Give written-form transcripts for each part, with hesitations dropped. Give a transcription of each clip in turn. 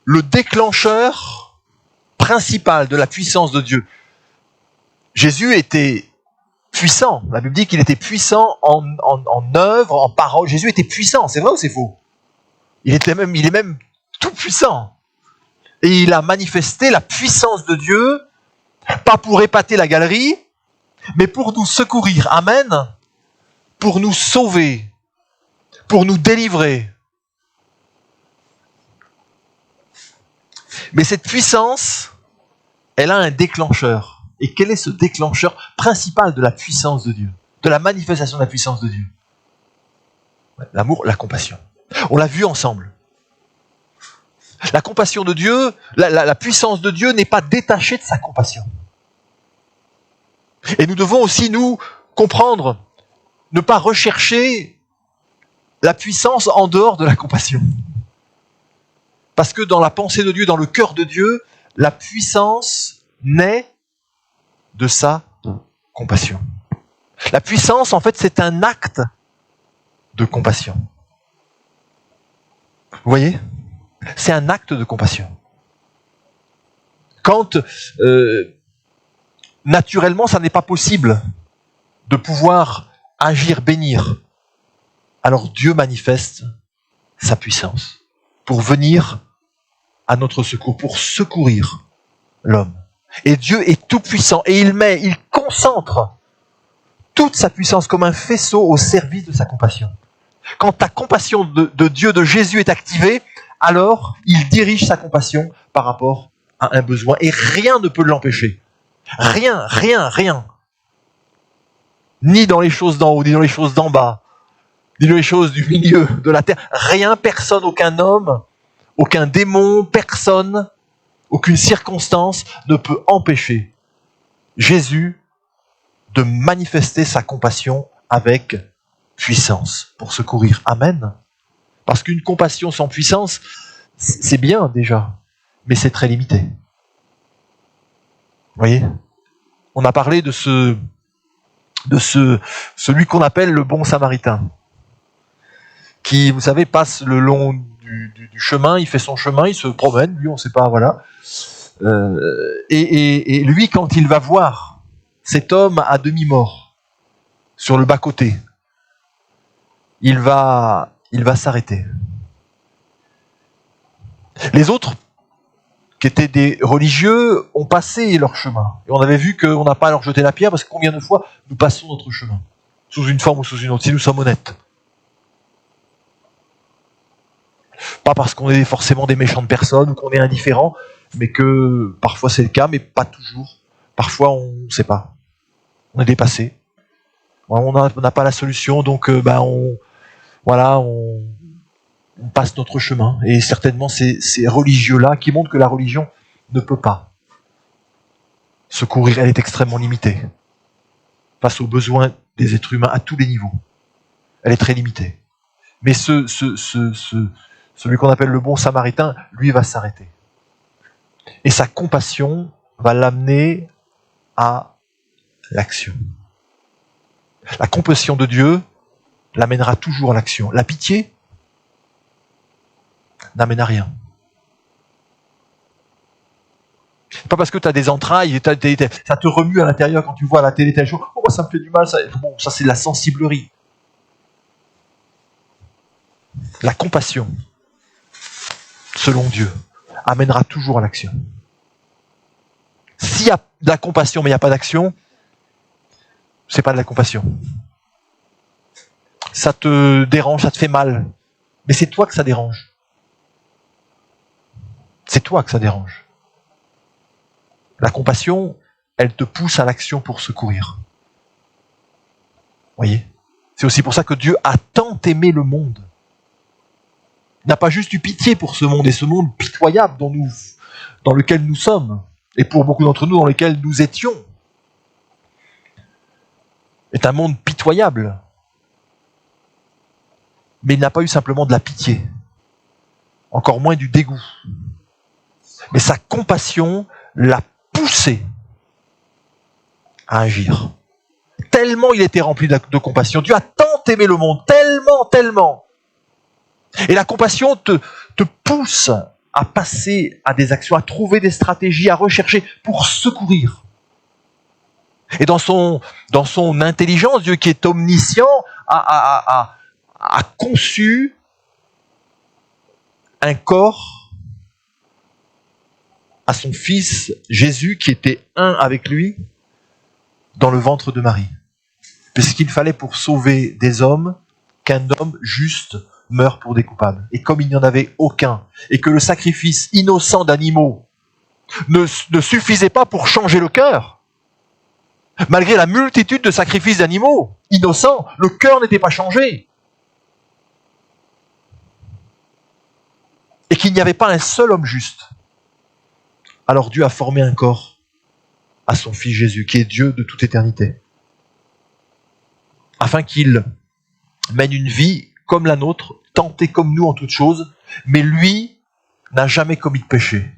le déclencheur principal de la puissance de Dieu. Jésus était puissant. La Bible dit qu'il était puissant en œuvre, en parole. Jésus était puissant. C'est vrai ou c'est faux? Il est même tout puissant. Et il a manifesté la puissance de Dieu, pas pour épater la galerie, mais pour nous secourir. Amen. Pour nous sauver, pour nous délivrer. Mais cette puissance, elle a un déclencheur. Et quel est ce déclencheur principal de la puissance de Dieu, de la manifestation de la puissance de Dieu? L'amour, la compassion. On l'a vu ensemble. La compassion de Dieu, la puissance de Dieu n'est pas détachée de sa compassion. Et nous devons aussi, nous, comprendre, ne pas rechercher la puissance en dehors de la compassion. Parce que dans la pensée de Dieu, dans le cœur de Dieu, la puissance naît de sa compassion. La puissance, en fait, c'est un acte de compassion. Vous voyez ? C'est un acte de compassion. Quand, naturellement, ça n'est pas possible de pouvoir agir, bénir, alors Dieu manifeste sa puissance pour venir à notre secours, pour secourir l'homme. Et Dieu est tout puissant et il concentre toute sa puissance comme un faisceau au service de sa compassion. Quand la compassion de Dieu, de Jésus est activée, alors il dirige sa compassion par rapport à un besoin et rien ne peut l'empêcher. Rien. Ni dans les choses d'en haut, ni dans les choses d'en bas, ni dans les choses du milieu de la terre. Rien, personne, aucun homme, aucun démon, personne, aucune circonstance ne peut empêcher Jésus de manifester sa compassion avec puissance pour secourir. Amen. Parce qu'une compassion sans puissance, c'est bien déjà, mais c'est très limité. Vous voyez ? On a parlé de celui qu'on appelle le bon samaritain, qui, vous savez, passe le long du chemin, il fait son chemin, il se promène, lui on ne sait pas, voilà. Et lui, quand il va voir cet homme à demi-mort, sur le bas-côté, il va s'arrêter. Les autres, qui étaient des religieux, ont passé leur chemin. Et on avait vu qu'on n'a pas à leur jeter la pierre, parce que combien de fois nous passons notre chemin, sous une forme ou sous une autre, si nous sommes honnêtes. Pas parce qu'on est forcément des méchantes personnes ou qu'on est indifférent, mais que parfois c'est le cas, mais pas toujours. Parfois on ne sait pas. On est dépassé. On n'a pas la solution, donc on passe notre chemin. Et certainement ces religieux-là qui montrent que la religion ne peut pas secourir, elle est extrêmement limitée face aux besoins des êtres humains à tous les niveaux. Elle est très limitée. Mais celui qu'on appelle le bon samaritain, lui va s'arrêter. Et sa compassion va l'amener à l'action. La compassion de Dieu l'amènera toujours à l'action. La pitié n'amène à rien. Pas parce que tu as des entrailles, ça te remue à l'intérieur quand tu vois à la télé tel jour, oh ça me fait du mal, ça c'est de la sensiblerie. La compassion, selon Dieu, amènera toujours à l'action. S'il y a de la compassion mais il n'y a pas d'action, c'est pas de la compassion. Ça te dérange, ça te fait mal, mais c'est toi que ça dérange. C'est toi que ça dérange. La compassion, elle te pousse à l'action pour secourir. Vous voyez ? C'est aussi pour ça que Dieu a tant aimé le monde. Il n'a pas juste eu pitié pour ce monde, et ce monde pitoyable dans lequel nous sommes, et pour beaucoup d'entre nous dans lequel nous étions, est un monde pitoyable. Mais il n'a pas eu simplement de la pitié, encore moins du dégoût. Mais sa compassion l'a poussé à agir. Tellement il était rempli de compassion. Dieu a tant aimé le monde, tellement. Et la compassion te pousse à passer à des actions, à trouver des stratégies, à rechercher pour secourir. Et dans son intelligence, Dieu qui est omniscient a conçu un corps à son fils Jésus qui était un avec lui dans le ventre de Marie. Puisqu'il fallait pour sauver des hommes qu'un homme juste meure pour des coupables. Et comme il n'y en avait aucun, et que le sacrifice innocent d'animaux ne suffisait pas pour changer le cœur, malgré la multitude de sacrifices d'animaux innocents, le cœur n'était pas changé. Et qu'il n'y avait pas un seul homme juste. Alors Dieu a formé un corps à son Fils Jésus, qui est Dieu de toute éternité, afin qu'il mène une vie comme la nôtre, tenté comme nous en toutes choses, mais lui n'a jamais commis de péché.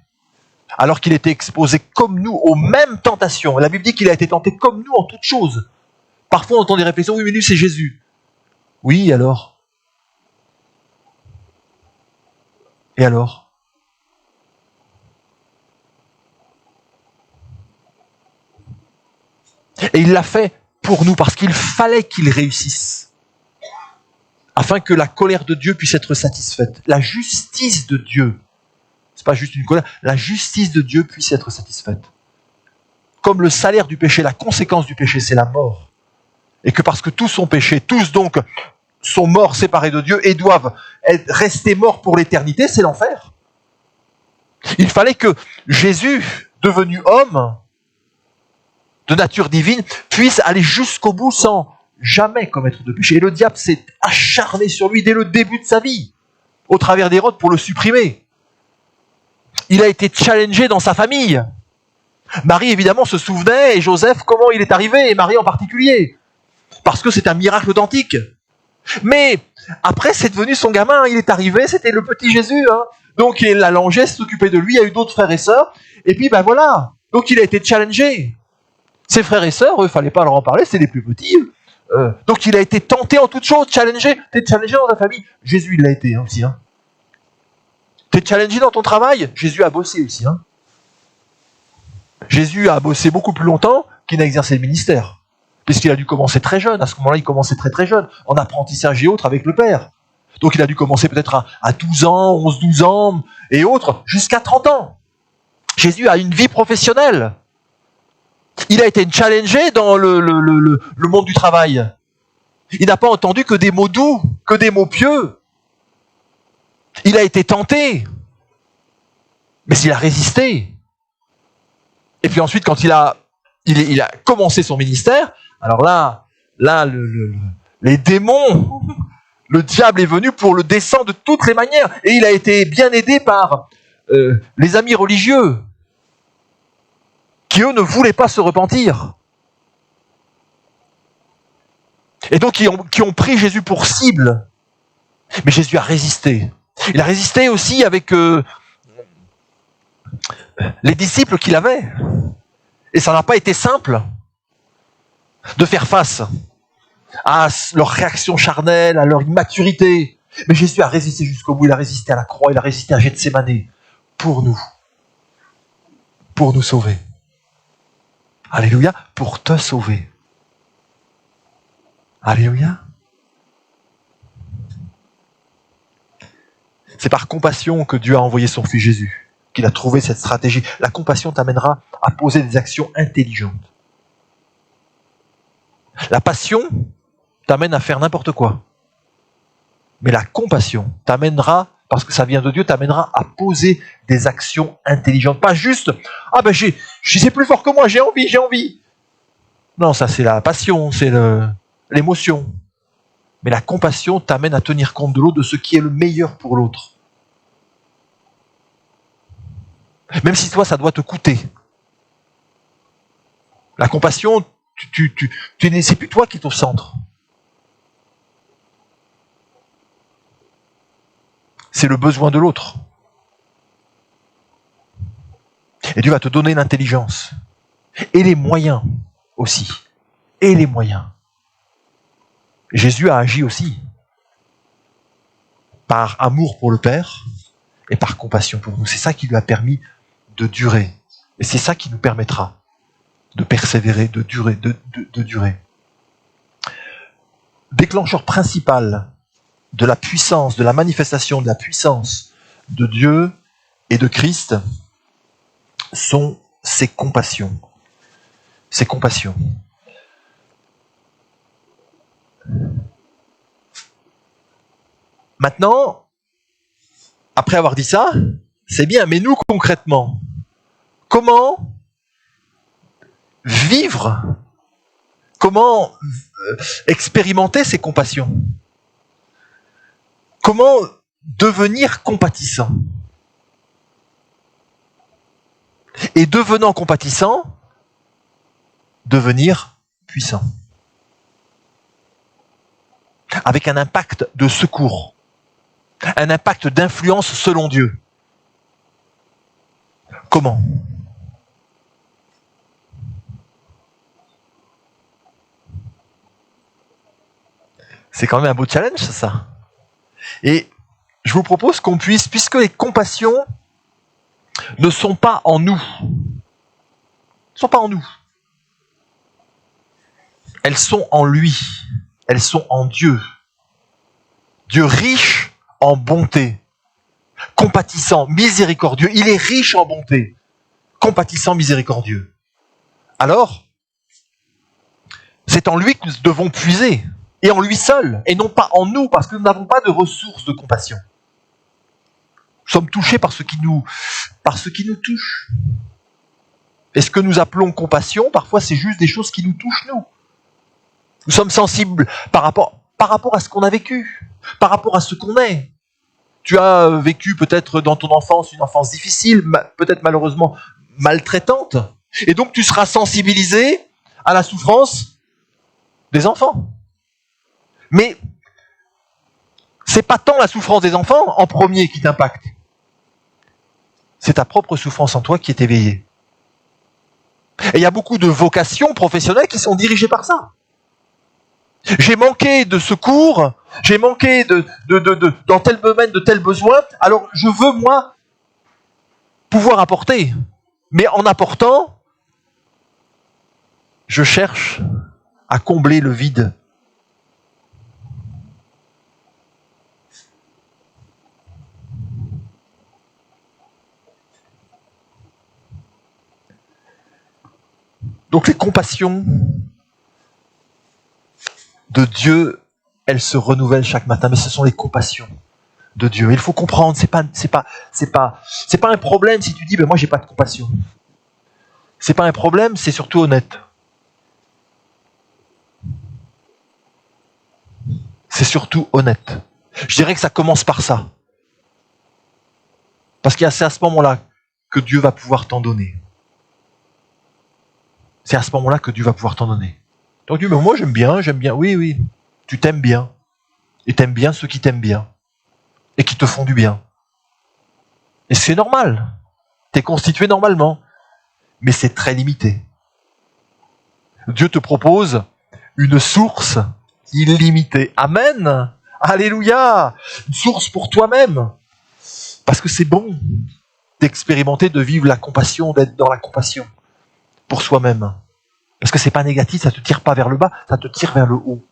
Alors qu'il était exposé comme nous aux mêmes tentations. La Bible dit qu'il a été tenté comme nous en toutes choses. Parfois on entend des réflexions, oui mais lui c'est Jésus. Oui, alors? Et alors? Et il l'a fait pour nous, parce qu'il fallait qu'il réussisse, afin que la colère de Dieu puisse être satisfaite. La justice de Dieu, c'est pas juste une colère, la justice de Dieu puisse être satisfaite. Comme le salaire du péché, la conséquence du péché, c'est la mort. Et que parce que tous ont péché, tous donc sont morts séparés de Dieu et doivent rester morts pour l'éternité, c'est l'enfer. Il fallait que Jésus, devenu homme, de nature divine, puisse aller jusqu'au bout sans jamais commettre de péché. Et le diable s'est acharné sur lui dès le début de sa vie, au travers d'Hérode, pour le supprimer. Il a été challengé dans sa famille. Marie, évidemment, se souvenait, et Joseph, comment il est arrivé, et Marie en particulier, parce que c'est un miracle authentique. Mais après, c'est devenu son gamin, il est arrivé, c'était le petit Jésus, hein. Donc il l'allongeait, s'occupait de lui, il y a eu d'autres frères et sœurs, et puis ben voilà, donc il a été challengé. Ses frères et sœurs, il ne fallait pas leur en parler, c'est les plus petits. Donc il a été tenté en toutes choses, challengé. Tu es challengé dans ta famille. Jésus, il l'a été aussi. Hein. Tu es challengé dans ton travail. Jésus a bossé aussi. Hein. Jésus a bossé beaucoup plus longtemps qu'il n'a exercé le ministère. Puisqu'il a dû commencer très jeune. À ce moment-là, il commençait très très jeune, en apprentissage et autres avec le Père. Donc il a dû commencer peut-être à 12 ans, 11, 12 ans et autres, jusqu'à 30 ans. Jésus a une vie professionnelle. Il a été challengé dans le monde du travail. Il n'a pas entendu que des mots doux, que des mots pieux. Il a été tenté. Mais il a résisté. Et puis ensuite, quand il a commencé son ministère, alors là les démons, le diable est venu pour le descendre de toutes les manières. Et il a été bien aidé par les amis religieux, qui eux ne voulaient pas se repentir. Et donc qui ont pris Jésus pour cible. Mais Jésus a résisté. Il a résisté aussi avec les disciples qu'il avait. Et ça n'a pas été simple de faire face à leur réaction charnelle, à leur immaturité. Mais Jésus a résisté jusqu'au bout. Il a résisté à la croix, il a résisté à Gethsémané pour nous sauver. Alléluia, pour te sauver. Alléluia. C'est par compassion que Dieu a envoyé son Fils Jésus, qu'il a trouvé cette stratégie. La compassion t'amènera à poser des actions intelligentes. La passion t'amène à faire n'importe quoi. Mais la compassion t'amènera, parce que ça vient de Dieu, t'amènera à poser des actions intelligentes. Pas juste, c'est plus fort que moi, j'ai envie. Non, ça c'est la passion, c'est l'émotion. Mais la compassion t'amène à tenir compte de l'autre, de ce qui est le meilleur pour l'autre. Même si toi, ça doit te coûter. La compassion, c'est plus toi qui es au centre. C'est le besoin de l'autre. Et Dieu va te donner l'intelligence. Et les moyens aussi. Et les moyens. Jésus a agi aussi. Par amour pour le Père, et par compassion pour nous. C'est ça qui lui a permis de durer. Et c'est ça qui nous permettra de persévérer, de durer, de durer. Déclencheur principal de la puissance, de la manifestation de la puissance de Dieu et de Christ sont ses compassions. Ses compassions. Maintenant, après avoir dit ça, c'est bien, mais nous concrètement, comment vivre, comment expérimenter ces compassions? Comment devenir compatissant? Et devenant compatissant, devenir puissant. Avec un impact de secours, un impact d'influence selon Dieu. Comment? C'est quand même un beau challenge, ça. Et je vous propose qu'on puisse, puisque les compassions ne sont pas en nous, ne sont pas en nous, elles sont en lui, elles sont en Dieu. Dieu riche en bonté, compatissant, miséricordieux. Il est riche en bonté, compatissant, miséricordieux. Alors, c'est en lui que nous devons puiser, et en lui seul, et non pas en nous, parce que nous n'avons pas de ressources de compassion. Nous sommes touchés par ce qui nous touche. Et ce que nous appelons compassion, parfois c'est juste des choses qui nous touchent nous. Nous sommes sensibles par rapport à ce qu'on a vécu, par rapport à ce qu'on est. Tu as vécu peut-être dans ton enfance une enfance difficile, peut-être malheureusement maltraitante, et donc tu seras sensibilisé à la souffrance des enfants. Mais c'est pas tant la souffrance des enfants en premier qui t'impacte. C'est ta propre souffrance en toi qui est éveillée. Et il y a beaucoup de vocations professionnelles qui sont dirigées par ça. J'ai manqué de secours, j'ai manqué dans tel domaine de tel besoin, alors je veux, moi, pouvoir apporter. Mais en apportant, je cherche à combler le vide. Donc les compassions de Dieu, elles se renouvellent chaque matin, mais ce sont les compassions de Dieu. Il faut comprendre, c'est pas un problème si tu dis, ben moi j'ai pas de compassion. C'est pas un problème, c'est surtout honnête. C'est surtout honnête. Je dirais que ça commence par ça. Parce que c'est à ce moment-là que Dieu va pouvoir t'en donner. C'est à ce moment-là que Dieu va pouvoir t'en donner. Donc Dieu, mais moi j'aime bien, oui, tu t'aimes bien. Et t'aimes bien ceux qui t'aiment bien. Et qui te font du bien. Et c'est normal. T'es constitué normalement. Mais c'est très limité. Dieu te propose une source illimitée. Amen. Alléluia. Une source pour toi-même. Parce que c'est bon d'expérimenter, de vivre la compassion, d'être dans la compassion. Pour soi-même. Parce que c'est pas négatif, ça te tire pas vers le bas, ça te tire vers le haut.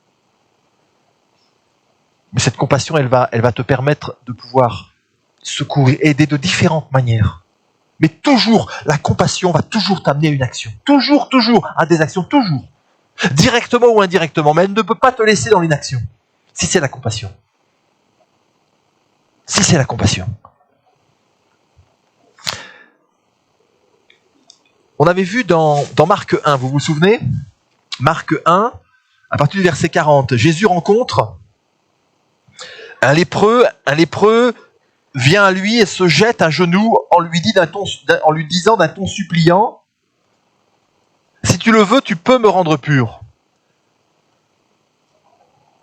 Mais cette compassion, elle va te permettre de pouvoir secourir, aider de différentes manières. Mais toujours, la compassion va toujours t'amener à une action. Toujours, à des actions, toujours. Directement ou indirectement, mais elle ne peut pas te laisser dans l'inaction. Si c'est la compassion. Si c'est la compassion. On avait vu dans Marc 1, vous vous souvenez? Marc 1, à partir du verset 40, Jésus rencontre un lépreux vient à lui et se jette à genoux en lui disant d'un ton suppliant, « Si tu le veux, tu peux me rendre pur. »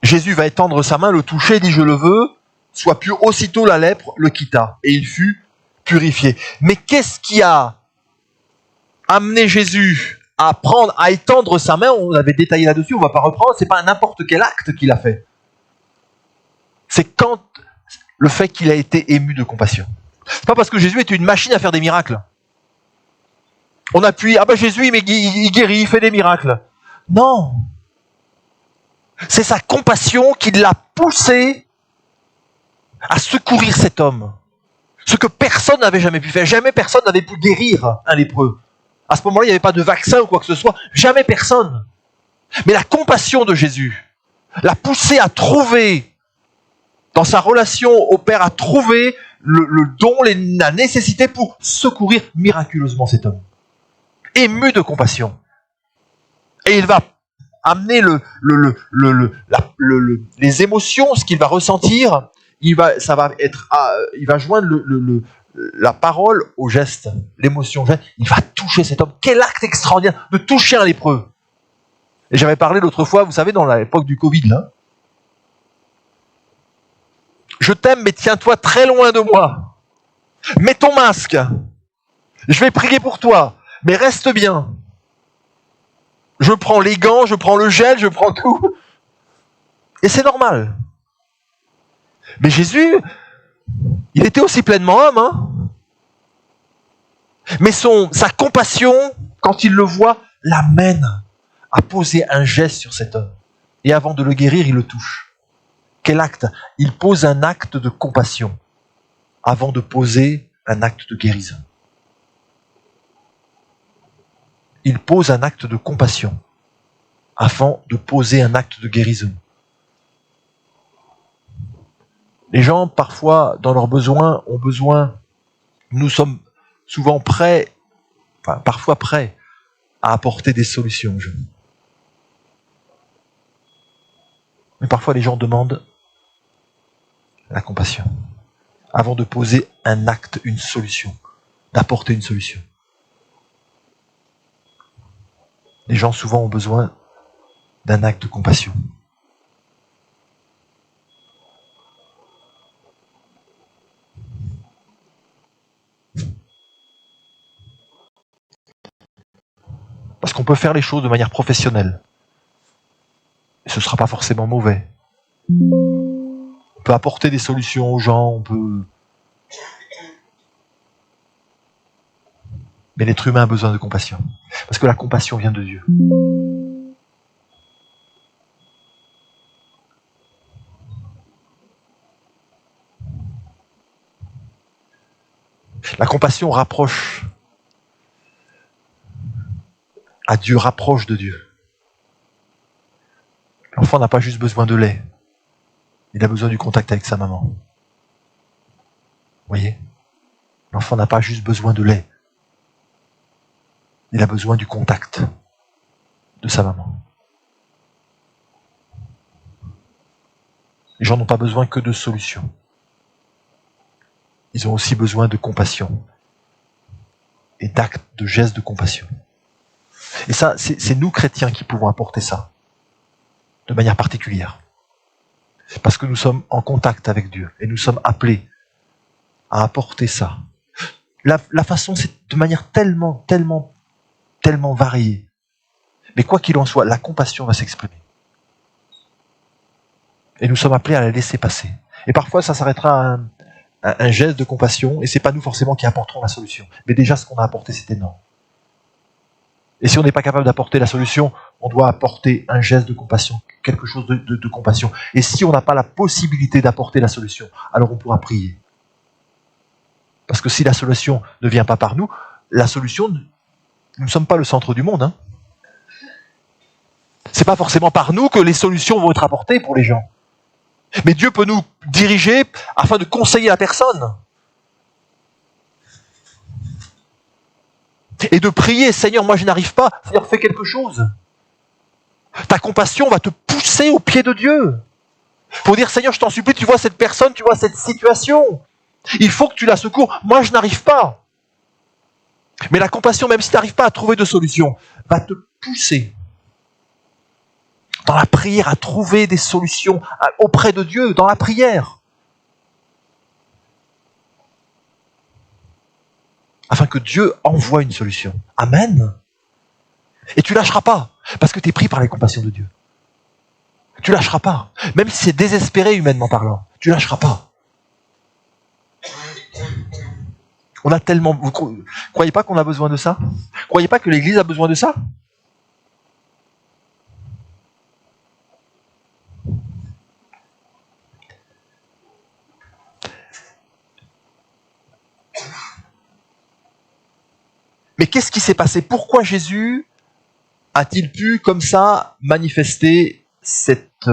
Jésus va étendre sa main, le toucher, dit « Je le veux, sois pur. » Aussitôt la lèpre le quitta et il fut purifié. Mais qu'est-ce qui a amené Jésus à étendre sa main? On avait détaillé là-dessus, on ne va pas reprendre, c'est pas n'importe quel acte qu'il a fait. C'est quand le fait qu'il a été ému de compassion. C'est pas parce que Jésus était une machine à faire des miracles. On appuie, Jésus, il guérit, il fait des miracles. Non. C'est sa compassion qui l'a poussé à secourir cet homme. Ce que personne n'avait jamais pu faire. Jamais personne n'avait pu guérir un lépreux. À ce moment-là, il n'y avait pas de vaccin ou quoi que ce soit. Jamais personne. Mais la compassion de Jésus l'a poussé à trouver, dans sa relation au Père, à trouver le don, la nécessité pour secourir miraculeusement cet homme. Ému de compassion. Et il va amener les émotions, ce qu'il va ressentir. Il va joindre la parole au geste, l'émotion au geste. Il va toucher cet homme. Quel acte extraordinaire de toucher un lépreux. Et j'avais parlé l'autre fois, vous savez, dans l'époque du Covid, là. Je t'aime, mais tiens-toi très loin de moi. Mets ton masque. Je vais prier pour toi, mais reste bien. Je prends les gants, je prends le gel, je prends tout. Et c'est normal. Mais Jésus, il était aussi pleinement homme. Hein. Mais sa compassion, quand il le voit, l'amène à poser un geste sur cet homme. Et avant de le guérir, il le touche. Quel acte? Il pose un acte de compassion avant de poser un acte de guérison. Il pose un acte de compassion avant de poser un acte de guérison. Les gens, parfois, dans leurs besoins, ont besoin, nous sommes souvent parfois prêts à apporter des solutions aux gens. Mais parfois, les gens demandent la compassion avant de poser un acte, une solution, d'apporter une solution. Les gens, souvent, ont besoin d'un acte de compassion. Parce qu'on peut faire les choses de manière professionnelle. Et ce ne sera pas forcément mauvais. On peut apporter des solutions aux gens, Mais l'être humain a besoin de compassion. Parce que la compassion vient de Dieu. La compassion rapproche à Dieu, rapproche de Dieu. L'enfant n'a pas juste besoin de lait. Il a besoin du contact avec sa maman. Vous voyez ? L'enfant n'a pas juste besoin de lait. Il a besoin du contact de sa maman. Les gens n'ont pas besoin que de solutions. Ils ont aussi besoin de compassion et d'actes, de gestes de compassion. Et ça, c'est nous chrétiens qui pouvons apporter ça de manière particulière. Parce que nous sommes en contact avec Dieu et nous sommes appelés à apporter ça. La façon, c'est de manière tellement variée. Mais quoi qu'il en soit, la compassion va s'exprimer. Et nous sommes appelés à la laisser passer. Et parfois, ça s'arrêtera à un geste de compassion, et c'est pas nous forcément qui apporterons la solution. Mais déjà, ce qu'on a apporté, c'est énorme. Et si on n'est pas capable d'apporter la solution, on doit apporter un geste de compassion, quelque chose de compassion. Et si on n'a pas la possibilité d'apporter la solution, alors on pourra prier. Parce que si la solution ne vient pas par nous, la solution, nous ne sommes pas le centre du monde. Hein. C'est pas forcément par nous que les solutions vont être apportées pour les gens. Mais Dieu peut nous diriger afin de conseiller la personne. Et de prier, Seigneur, moi je n'arrive pas, Seigneur, fais quelque chose. Ta compassion va te pousser au pied de Dieu. Pour dire, Seigneur, je t'en supplie, tu vois cette personne, tu vois cette situation. Il faut que tu la secours. Moi je n'arrive pas. Mais la compassion, même si tu n'arrives pas à trouver de solution, va te pousser dans la prière à trouver des solutions auprès de Dieu, dans la prière. Afin que Dieu envoie une solution. Amen. Et tu lâcheras pas, parce que tu es pris par les compassions de Dieu. Tu lâcheras pas. Même si c'est désespéré humainement parlant, tu lâcheras pas. On a tellement... Vous croyez pas qu'on a besoin de ça? Vous croyez pas que l'Église a besoin de ça? Mais qu'est-ce qui s'est passé? Pourquoi Jésus a-t-il pu, comme ça, manifester cet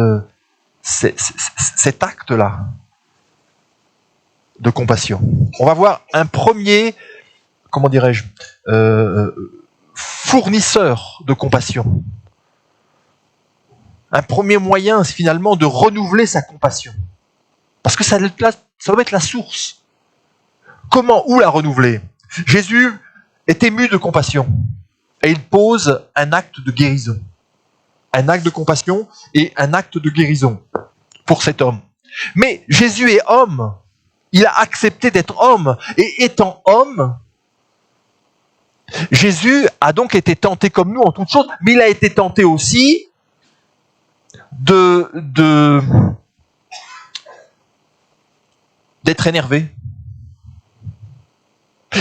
acte-là de compassion? On va voir un premier, comment dirais-je, fournisseur de compassion. Un premier moyen, finalement, de renouveler sa compassion. Parce que ça doit être la source. Comment, où la renouveler? Jésus est ému de compassion. Et il pose un acte de guérison. Un acte de compassion et un acte de guérison pour cet homme. Mais Jésus est homme. Il a accepté d'être homme. Et étant homme, Jésus a donc été tenté comme nous en toutes choses, mais il a été tenté aussi d'être énervé.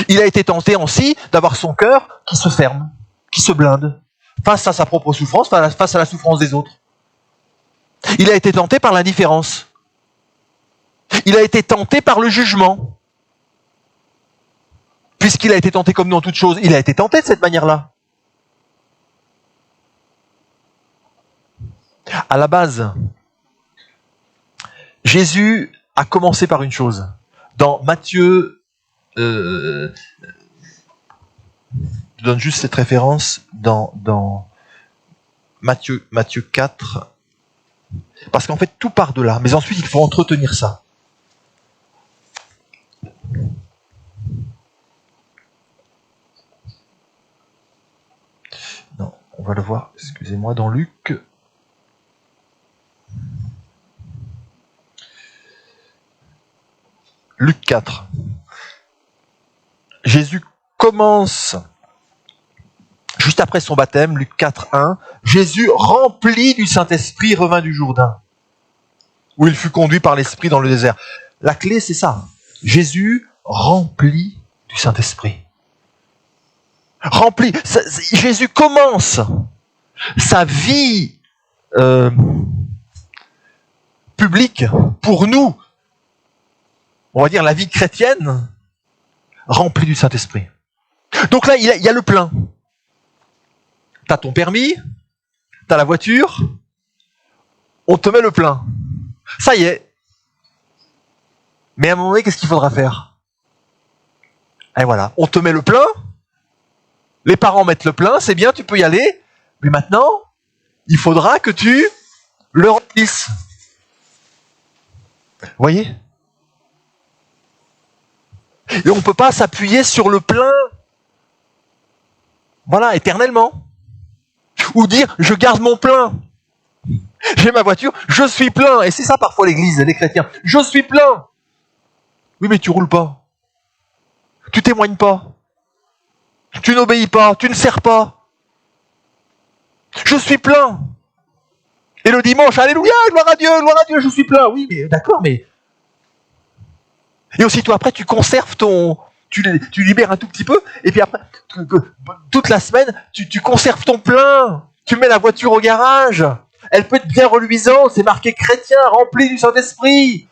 Il a été tenté aussi d'avoir son cœur qui se ferme, qui se blinde, face à sa propre souffrance, face à la souffrance des autres. Il a été tenté par l'indifférence. Il a été tenté par le jugement. Puisqu'il a été tenté comme nous en toutes choses, il a été tenté de cette manière-là. À la base, Jésus a commencé par une chose. Dans Matthieu, je donne juste cette référence dans Matthieu 4, parce qu'en fait tout part de là, mais ensuite il faut entretenir ça. Non, on va le voir, excusez-moi, dans Luc. Luc 4. Jésus commence, juste après son baptême, Luc 4, 1, Jésus, rempli du Saint-Esprit, revint du Jourdain, où il fut conduit par l'Esprit dans le désert. La clé, c'est ça. Jésus, rempli du Saint-Esprit. Rempli. Jésus commence sa vie publique pour nous, on va dire la vie chrétienne, remplie du Saint-Esprit. Donc là, il y a le plein. T'as ton permis, t'as la voiture, on te met le plein. Ça y est. Mais à un moment donné, qu'est-ce qu'il faudra faire? Et voilà, on te met le plein, les parents mettent le plein, c'est bien, tu peux y aller, mais maintenant, il faudra que tu le remplisses. Vous voyez? Et on ne peut pas s'appuyer sur le plein, voilà, éternellement. Ou dire, je garde mon plein. J'ai ma voiture, je suis plein. Et c'est ça parfois l'Église, les chrétiens. Je suis plein. Oui, mais tu roules pas. Tu témoignes pas. Tu n'obéis pas. Tu ne sers pas. Je suis plein. Et le dimanche, alléluia, gloire à Dieu, je suis plein. Oui, mais d'accord, mais... Et aussitôt après, tu conserves ton... Tu libères un tout petit peu, et puis après, toute la semaine, tu conserves ton plein. Tu mets la voiture au garage. Elle peut être bien reluisante, c'est marqué chrétien, rempli du Saint-Esprit.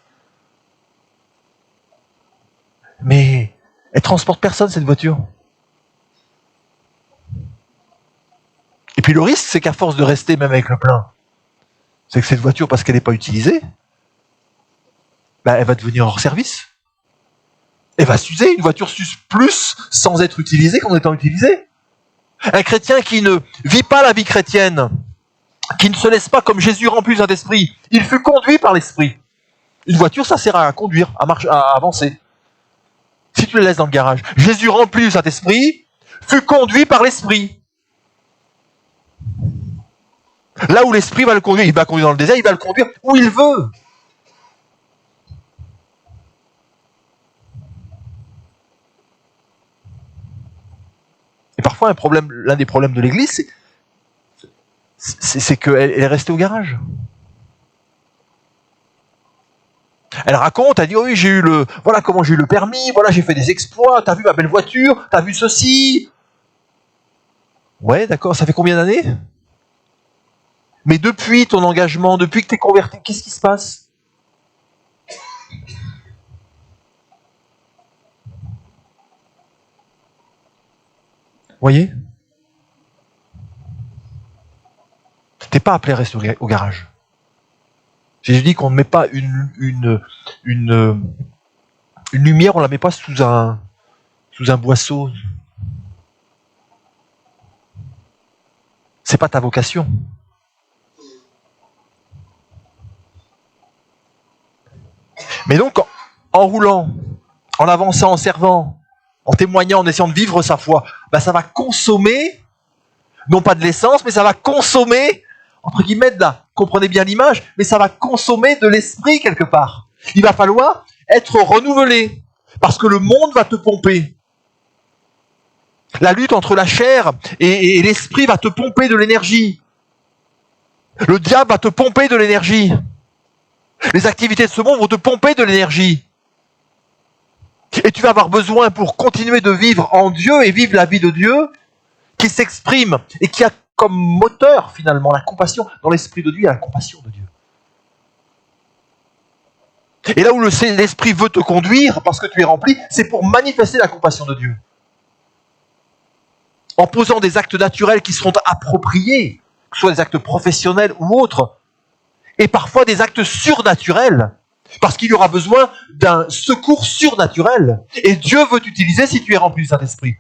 Mais elle transporte personne, cette voiture. Et puis le risque, c'est qu'à force de rester même avec le plein, c'est que cette voiture, parce qu'elle n'est pas utilisée, elle va devenir hors service. Elle va s'user, une voiture s'use plus sans être utilisée qu'en étant utilisée. Un chrétien qui ne vit pas la vie chrétienne, qui ne se laisse pas comme Jésus rempli du Saint-Esprit, il fut conduit par l'Esprit. Une voiture, ça sert à conduire, à avancer. Si tu la laisses dans le garage. Jésus rempli du Saint-Esprit fut conduit par l'Esprit. Là où l'Esprit va le conduire, il va le conduire dans le désert, il va le conduire où il veut. Et parfois, l'un des problèmes de l'Église, c'est qu'elle est restée au garage. Elle raconte, elle dit, oh oui, voilà comment j'ai eu le permis, voilà, j'ai fait des exploits, t'as vu ma belle voiture, t'as vu ceci. Ouais, d'accord, ça fait combien d'années? Mais depuis ton engagement, depuis que t'es converti, qu'est-ce qui se passe? Voyez? T'es pas appelé à rester au garage. Jésus dit qu'on ne met pas une lumière, on la met pas sous un boisseau. C'est pas ta vocation. Mais donc, en roulant, en avançant, en servant, en témoignant, en essayant de vivre sa foi, ça va consommer, non pas de l'essence, mais ça va consommer, entre guillemets, comprenez bien l'image, mais ça va consommer de l'esprit quelque part. Il va falloir être renouvelé, parce que le monde va te pomper. La lutte entre la chair et l'esprit va te pomper de l'énergie. Le diable va te pomper de l'énergie. Les activités de ce monde vont te pomper de l'énergie. Et tu vas avoir besoin pour continuer de vivre en Dieu et vivre la vie de Dieu qui s'exprime et qui a comme moteur finalement la compassion. Dans l'esprit de Dieu, il y a la compassion de Dieu. Et là où l'esprit veut te conduire, parce que tu es rempli, c'est pour manifester la compassion de Dieu. En posant des actes naturels qui seront appropriés, que ce soit des actes professionnels ou autres, et parfois des actes surnaturels, parce qu'il y aura besoin d'un secours surnaturel. Et Dieu veut t'utiliser si tu es rempli du Saint-Esprit.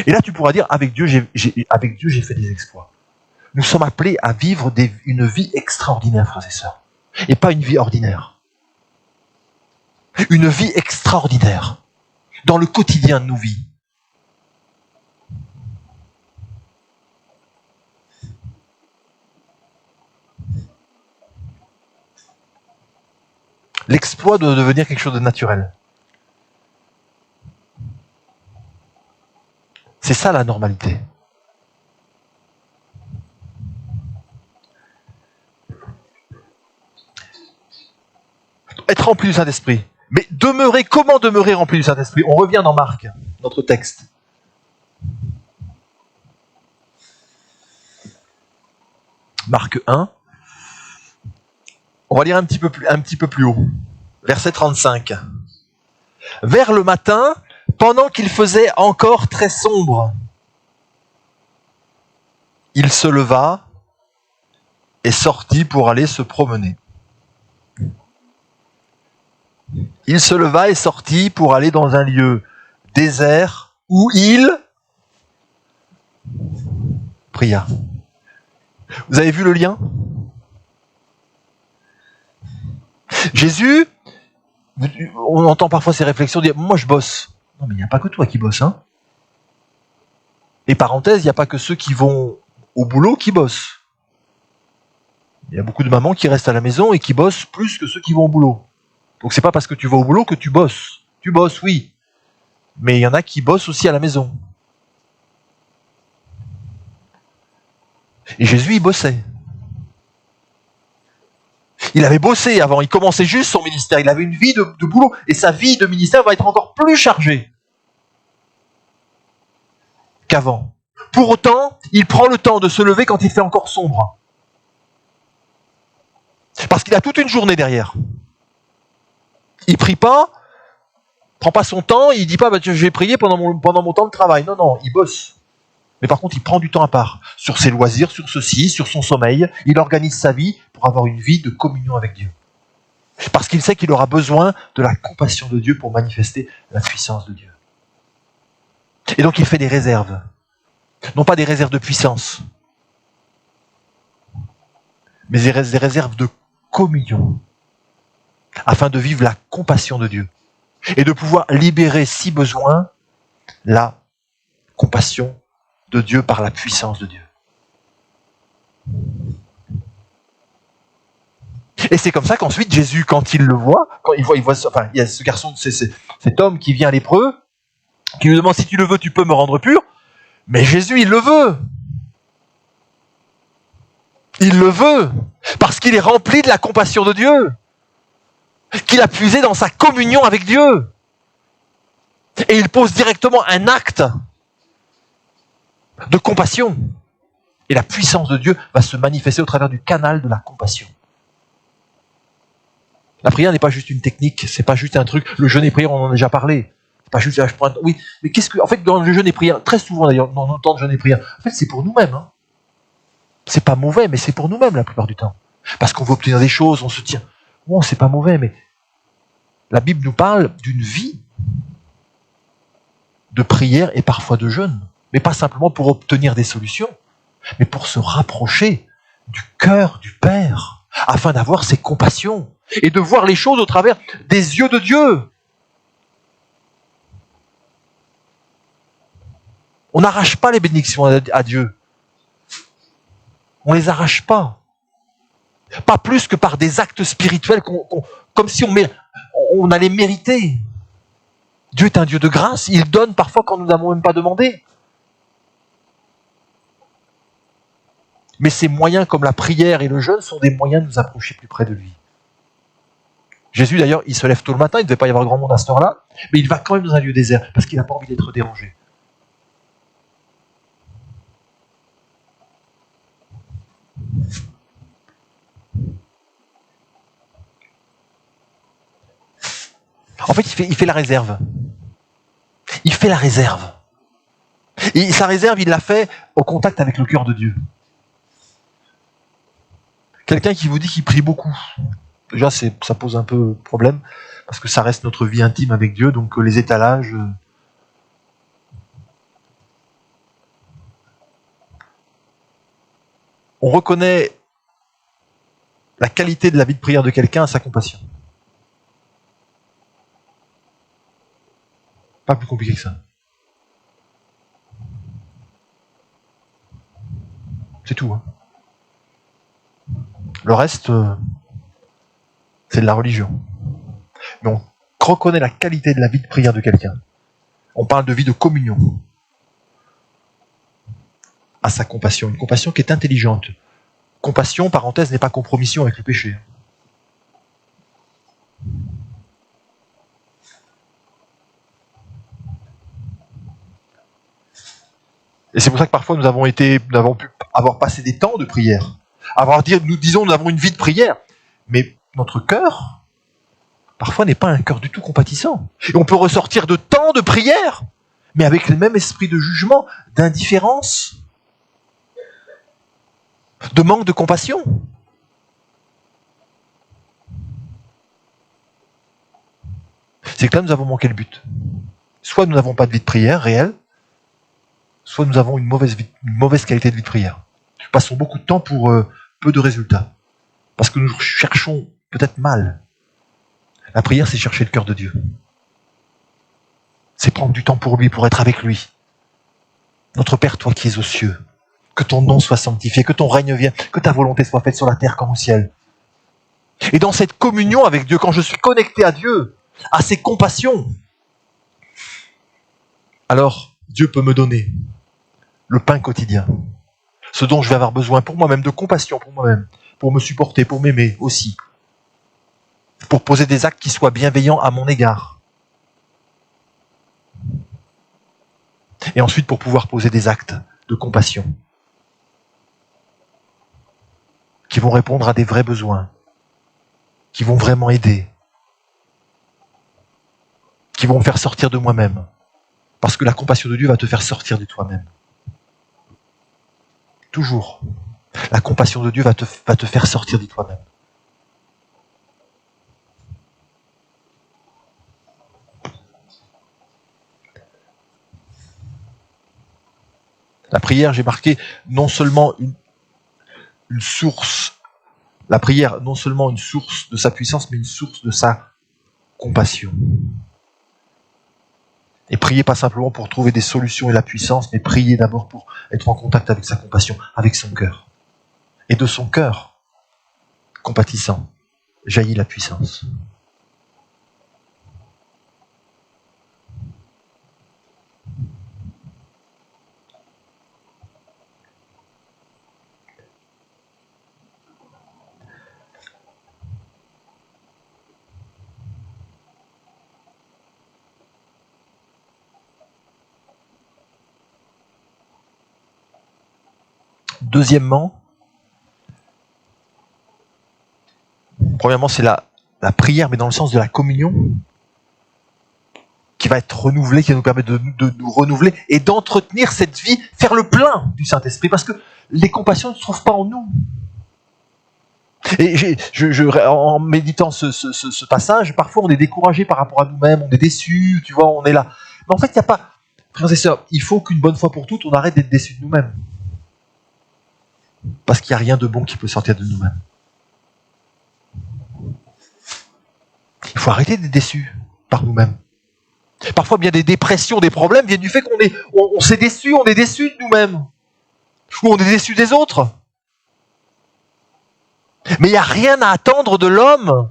Et là, tu pourras dire, avec Dieu, j'ai fait des exploits. Nous sommes appelés à vivre une vie extraordinaire, frères et sœurs. Et pas une vie ordinaire. Une vie extraordinaire. Dans le quotidien de nos vies. L'exploit doit devenir quelque chose de naturel. C'est ça la normalité. Être rempli du Saint-Esprit. Mais comment demeurer rempli du Saint-Esprit? On revient dans Marc, notre texte. Marc 1. On va lire un petit peu plus haut. Verset 35. Vers le matin, pendant qu'il faisait encore très sombre, il se leva et sortit pour aller se promener. Il se leva et sortit pour aller dans un lieu désert où il pria. Vous avez vu le lien? Jésus, on entend parfois ces réflexions dire « Moi je bosse ». Non mais il n'y a pas que toi qui bosse. Hein. Et parenthèse, il n'y a pas que ceux qui vont au boulot qui bossent. Il y a beaucoup de mamans qui restent à la maison et qui bossent plus que ceux qui vont au boulot. Donc c'est pas parce que tu vas au boulot que tu bosses. Tu bosses, oui. Mais il y en a qui bossent aussi à la maison. Et Jésus, il bossait. Il avait bossé avant, il commençait juste son ministère, il avait une vie de boulot, et sa vie de ministère va être encore plus chargée qu'avant. Pour autant, il prend le temps de se lever quand il fait encore sombre. Parce qu'il a toute une journée derrière. Il prie pas, prend pas son temps, il dit pas je vais prier pendant mon temps de travail. Non, non, il bosse. Mais par contre, il prend du temps à part, sur ses loisirs, sur ceci, sur son sommeil. Il organise sa vie pour avoir une vie de communion avec Dieu. Parce qu'il sait qu'il aura besoin de la compassion de Dieu pour manifester la puissance de Dieu. Et donc il fait des réserves. Non pas des réserves de puissance, mais des réserves de communion, afin de vivre la compassion de Dieu. Et de pouvoir libérer, si besoin, la compassion de Dieu par la puissance de Dieu. Et c'est comme ça qu'ensuite Jésus, quand il le voit, il y a ce garçon, cet homme qui vient lépreux, qui lui demande si tu le veux, tu peux me rendre pur. Mais Jésus, il le veut. Il le veut, parce qu'il est rempli de la compassion de Dieu, qu'il a puisé dans sa communion avec Dieu. Et il pose directement un acte de compassion. Et la puissance de Dieu va se manifester au travers du canal de la compassion. La prière n'est pas juste une technique, c'est pas juste un truc. Le jeûne et prière, on en a déjà parlé. C'est pas juste, oui, mais qu'est-ce que, en fait, dans le jeûne et prière, très souvent d'ailleurs, dans nos temps de jeûne et prière, en fait, c'est pour nous-mêmes. Hein. C'est pas mauvais, mais c'est pour nous-mêmes la plupart du temps. Parce qu'on veut obtenir des choses, on se tient. Bon, c'est pas mauvais, mais la Bible nous parle d'une vie de prière et parfois de jeûne. Mais pas simplement pour obtenir des solutions, mais pour se rapprocher du cœur du Père, afin d'avoir ses compassions et de voir les choses au travers des yeux de Dieu. On n'arrache pas les bénédictions à Dieu. On ne les arrache pas. Pas plus que par des actes spirituels, comme si on allait mériter. Dieu est un Dieu de grâce. Il donne parfois quand nous n'avons même pas demandé. Mais ces moyens comme la prière et le jeûne sont des moyens de nous approcher plus près de lui. Jésus d'ailleurs, il se lève tôt le matin, il ne devait pas y avoir grand monde à cette heure-là, mais il va quand même dans un lieu désert, parce qu'il n'a pas envie d'être dérangé. En fait, il fait la réserve. Il fait la réserve. Et sa réserve, il l'a fait au contact avec le cœur de Dieu. Quelqu'un qui vous dit qu'il prie beaucoup, déjà ça pose un peu problème, parce que ça reste notre vie intime avec Dieu, donc les étalages... On reconnaît la qualité de la vie de prière de quelqu'un à sa compassion. Pas plus compliqué que ça. C'est tout. Hein. Le reste, c'est de la religion. Mais on reconnaît la qualité de la vie de prière de quelqu'un. On parle de vie de communion. À sa compassion. Une compassion qui est intelligente. Compassion, parenthèse, n'est pas compromission avec le péché. Et c'est pour ça que parfois nous avons pu avoir passé des temps de prière. Nous avons une vie de prière. Mais notre cœur, parfois, n'est pas un cœur du tout compatissant. Et on peut ressortir de temps de prière, mais avec le même esprit de jugement, d'indifférence, de manque de compassion. C'est que là, nous avons manqué le but. Soit nous n'avons pas de vie de prière réelle, soit nous avons une mauvaise qualité de vie de prière. Nous passons beaucoup de temps pour peu de résultats. Parce que nous cherchons peut-être mal. La prière, c'est chercher le cœur de Dieu. C'est prendre du temps pour lui, pour être avec lui. Notre Père, toi qui es aux cieux, que ton nom soit sanctifié, que ton règne vienne, que ta volonté soit faite sur la terre comme au ciel. Et dans cette communion avec Dieu, quand je suis connecté à Dieu, à ses compassions, alors Dieu peut me donner le pain quotidien, ce dont je vais avoir besoin pour moi-même, de compassion pour moi-même, pour me supporter, pour m'aimer aussi, pour poser des actes qui soient bienveillants à mon égard. Et ensuite pour pouvoir poser des actes de compassion qui vont répondre à des vrais besoins, qui vont vraiment aider, qui vont me faire sortir de moi-même. Parce que la compassion de Dieu va te faire sortir de toi-même. Toujours. La compassion de Dieu va te faire sortir de toi-même. La prière, j'ai marqué, non seulement une source, la prière, non seulement une source de sa puissance, mais une source de sa compassion. Et prier pas simplement pour trouver des solutions et la puissance, mais prier d'abord pour être en contact avec sa compassion, avec son cœur. Et de son cœur, compatissant, jaillit la puissance. Deuxièmement, premièrement, c'est la prière, mais dans le sens de la communion, qui va être renouvelée, qui va nous permettre de nous renouveler et d'entretenir cette vie, faire le plein du Saint-Esprit, parce que les compassions ne se trouvent pas en nous. Et en méditant ce passage, parfois on est découragé par rapport à nous-mêmes, on est déçu, tu vois, on est là. Mais en fait, il n'y a pas... Frères et sœurs, il faut qu'une bonne fois pour toutes, on arrête d'être déçus de nous-mêmes. Parce qu'il n'y a rien de bon qui peut sortir de nous-mêmes. Il faut arrêter d'être déçus par nous-mêmes. Parfois, bien des dépressions, des problèmes viennent du fait qu'on s'est déçu, on est déçu de nous-mêmes. Ou on est déçu des autres. Mais il n'y a rien à attendre de l'homme.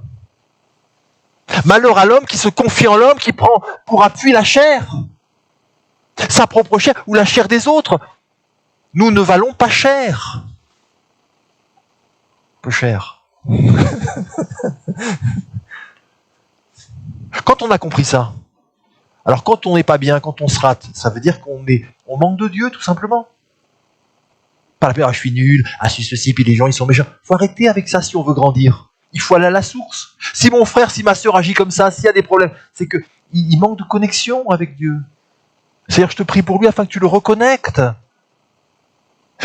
Malheur à l'homme qui se confie en l'homme, qui prend pour appui la chair. Sa propre chair ou la chair des autres. Nous ne valons pas cher. Peu cher. Quand on a compris ça, alors quand on n'est pas bien, quand on se rate, ça veut dire qu'on manque de Dieu tout simplement. Pas la peur, je suis nul, c'est ceci, puis les gens ils sont méchants. Il faut arrêter avec ça si on veut grandir. Il faut aller à la source. Si mon frère, si ma sœur agit comme ça, s'il y a des problèmes, c'est qu'il manque de connexion avec Dieu. C'est-à-dire je te prie pour lui afin que tu le reconnectes.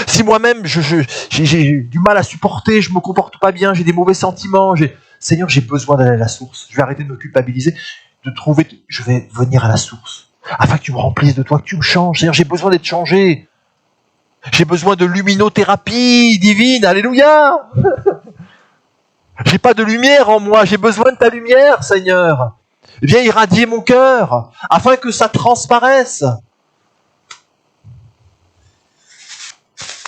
Si moi-même j'ai du mal à supporter, je me comporte pas bien, j'ai des mauvais sentiments, Seigneur, j'ai besoin d'aller à la source. Je vais arrêter de me culpabiliser, je vais venir à la source. Afin que tu me remplisses de toi, que tu me changes. Seigneur, j'ai besoin d'être changé. J'ai besoin de luminothérapie divine. Alléluia. J'ai pas de lumière en moi, j'ai besoin de ta lumière, Seigneur. Viens irradier mon cœur, afin que ça transparaisse.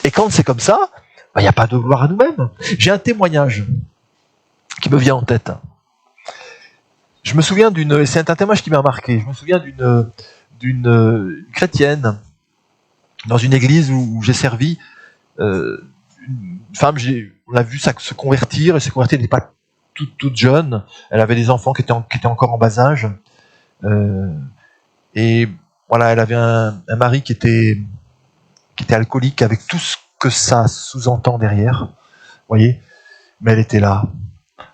Et quand c'est comme ça, il n'y a pas de gloire à nous-mêmes. J'ai un témoignage qui me vient en tête. Je me souviens c'est un témoignage qui m'a marqué. Je me souviens d'une chrétienne dans une église où j'ai servi. Une femme, on l'a vu se convertir, et se convertir, elle n'était pas toute jeune. Elle avait des enfants qui étaient encore en bas âge. Et voilà, elle avait un mari qui était alcoolique, avec tout ce que ça sous-entend derrière. Vous voyez ? Mais elle était là,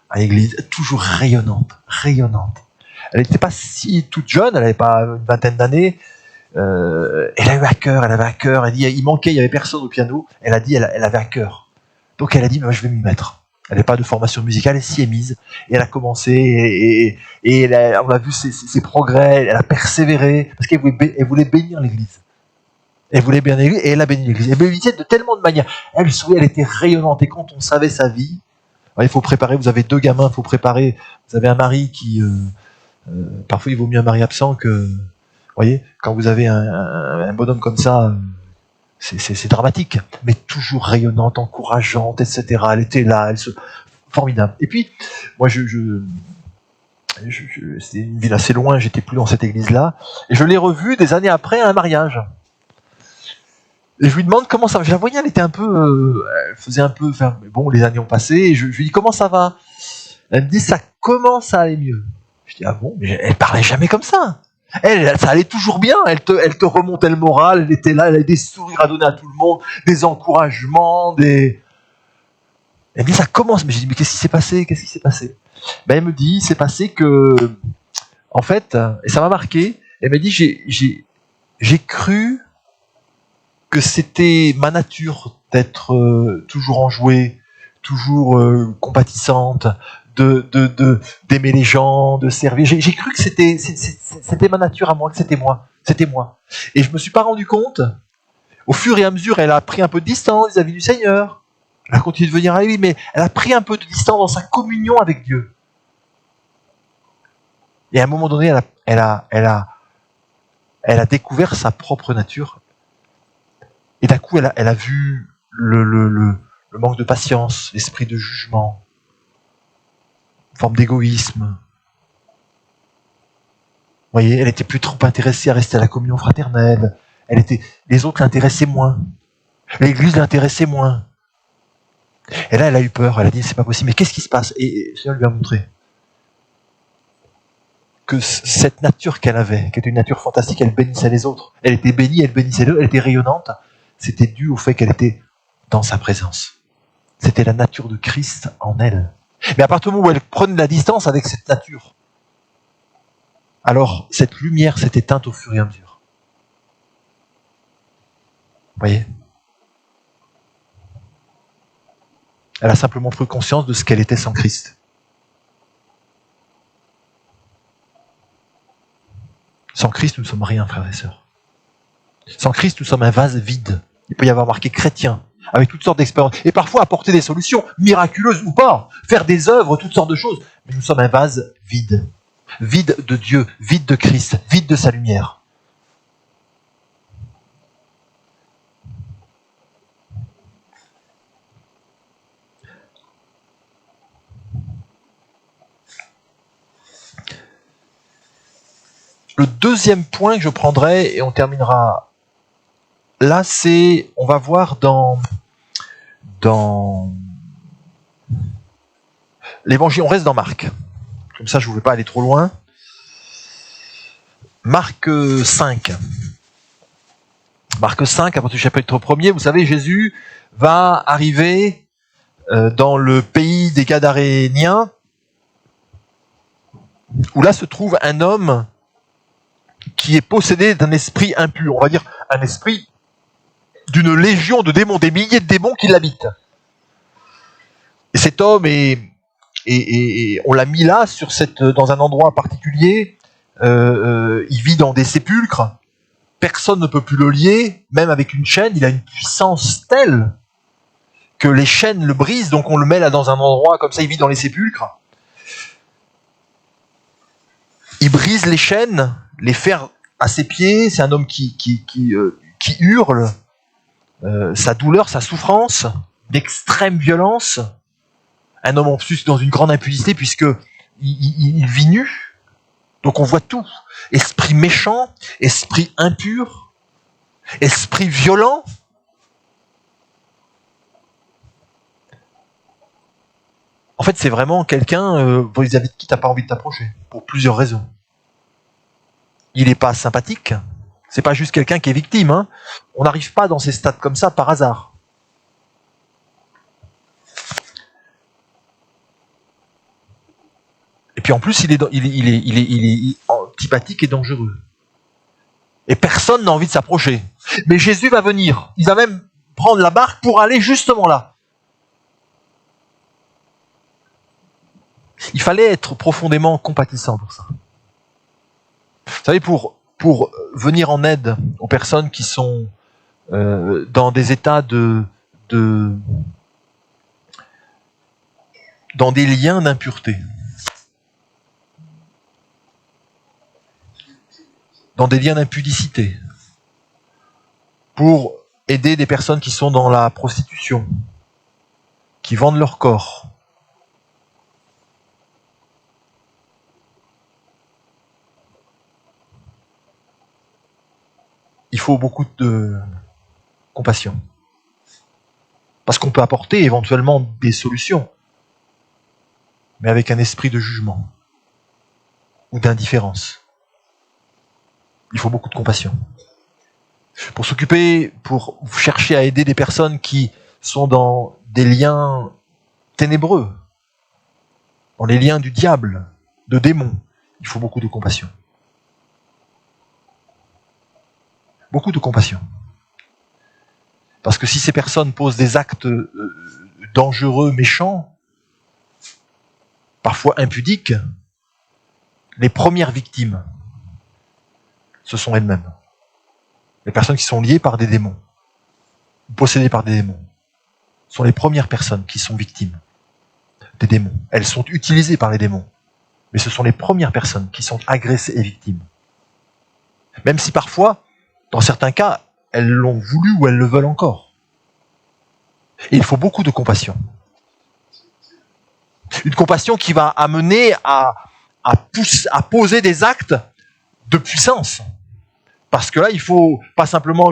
à l'église, toujours rayonnante. Elle n'était pas si toute jeune, elle n'avait pas une vingtaine d'années. Elle avait à cœur, elle dit, il manquait, il n'y avait personne au piano. Elle a dit, elle avait à cœur. Donc elle a dit, moi je vais m'y mettre. Elle n'avait pas de formation musicale, elle s'y est mise. Et elle a commencé, on a vu ses progrès, elle a persévéré, parce qu'elle voulait bénir l'église. Elle voulait bénir l'église, et elle a béni l'église. Elle bénissait de tellement de manières. Elle souriait, elle était rayonnante, et quand on savait sa vie, il faut préparer, vous avez 2 gamins, il faut préparer, vous avez un mari qui... parfois il vaut mieux un mari absent que... Vous voyez, quand vous avez un bonhomme comme ça, c'est dramatique, mais toujours rayonnante, encourageante, etc. Elle était là, formidable. Et puis, moi, c'était une ville assez loin, j'étais plus dans cette église-là, et je l'ai revue des années après à un mariage. Et je lui demande comment ça va. Je la voyais, elle était un peu, elle faisait un peu, mais bon, les années ont passé, et je lui dis comment ça va. Elle me dit ça commence à aller mieux. Je dis ah bon, mais elle parlait jamais comme ça. Elle, ça allait toujours bien, elle te remontait le moral, elle était là, elle avait des sourires à donner à tout le monde, des encouragements, Elle me dit, ça commence, mais j'ai dit, mais qu'est-ce qui s'est passé? Ben, elle me dit, il s'est passé que, en fait, et ça m'a marqué, elle m'a dit, j'ai cru que c'était ma nature d'être toujours enjouée, toujours compatissante, d'aimer les gens, de servir. J'ai cru que c'était ma nature à moi, que c'était moi. Et je me suis pas rendu compte. Au fur et à mesure, elle a pris un peu de distance vis-à-vis du Seigneur. Elle a continué de venir à lui, mais elle a pris un peu de distance dans sa communion avec Dieu. Et à un moment donné, elle a découvert sa propre nature. Et d'un coup, elle a vu le manque de patience, l'esprit de jugement, forme d'égoïsme. Vous voyez, elle était plus trop intéressée à rester à la communion fraternelle. Les autres l'intéressaient moins. L'église l'intéressait moins. Et là, elle a eu peur. Elle a dit, c'est pas possible. Mais qu'est-ce qui se passe? Et le Seigneur lui a montré que cette nature qu'elle avait, qui était une nature fantastique, elle bénissait les autres. Elle était bénie, elle bénissait les autres, elle était rayonnante. C'était dû au fait qu'elle était dans sa présence. C'était la nature de Christ en elle. Mais à partir du moment où elle prenait de la distance avec cette nature, alors cette lumière s'est éteinte au fur et à mesure. Vous voyez ? Elle a simplement pris conscience de ce qu'elle était sans Christ. Sans Christ, nous ne sommes rien, frères et sœurs. Sans Christ, nous sommes un vase vide. Il peut y avoir marqué chrétien, avec toutes sortes d'expériences, et parfois apporter des solutions, miraculeuses ou pas, faire des œuvres, toutes sortes de choses. Mais nous sommes un vase vide. Vide de Dieu, vide de Christ, vide de sa lumière. Le deuxième point que je prendrai, et on terminera là, c'est, on va voir dans l'évangile, on reste dans Marc. Comme ça, je ne voulais pas aller trop loin. Marc 5. Marc 5, à partir du chapitre 1er, vous savez, Jésus va arriver dans le pays des Gadaréniens, où là se trouve un homme qui est possédé d'un esprit impur, on va dire un esprit d'une légion de démons, des milliers de démons qui l'habitent. Et cet homme on l'a mis là, dans un endroit particulier, il vit dans des sépulcres, personne ne peut plus le lier, même avec une chaîne, il a une puissance telle que les chaînes le brisent, donc on le met là dans un endroit comme ça, il vit dans les sépulcres. Il brise les chaînes, les fers à ses pieds, c'est un homme qui hurle, sa douleur, sa souffrance, d'extrême violence, un homme en plus dans une grande impudicité puisque il vit nu, donc on voit tout, esprit méchant, esprit impur, esprit violent. En fait, c'est vraiment quelqu'un vis-à-vis de qui tu n'as pas envie de t'approcher, pour plusieurs raisons. Il n'est pas sympathique, c'est pas juste quelqu'un qui est victime. Hein. On n'arrive pas dans ces stades comme ça par hasard. Et puis en plus, il est antipathique et dangereux. Et personne n'a envie de s'approcher. Mais Jésus va venir, il va même prendre la barque pour aller justement là. Il fallait être profondément compatissant pour ça. Vous savez, pour venir en aide aux personnes qui sont dans des états dans des liens d'impureté, dans des liens d'impudicité, pour aider des personnes qui sont dans la prostitution, qui vendent leur corps, il faut beaucoup de compassion. Parce qu'on peut apporter éventuellement des solutions, mais avec un esprit de jugement ou d'indifférence. Il faut beaucoup de compassion. Pour chercher à aider des personnes qui sont dans des liens ténébreux, dans les liens du diable, de démons, il faut beaucoup de compassion. Beaucoup de compassion. Parce que si ces personnes posent des actes dangereux, méchants, parfois impudiques, les premières victimes, ce sont elles-mêmes. Les personnes qui sont liées par des démons, possédées par des démons, sont les premières personnes qui sont victimes des démons. Elles sont utilisées par les démons, mais ce sont les premières personnes qui sont agressées et victimes. Même si parfois, dans certains cas, elles l'ont voulu ou elles le veulent encore. Et il faut beaucoup de compassion. Une compassion qui va amener à poser des actes de puissance. Parce que là, il ne faut pas simplement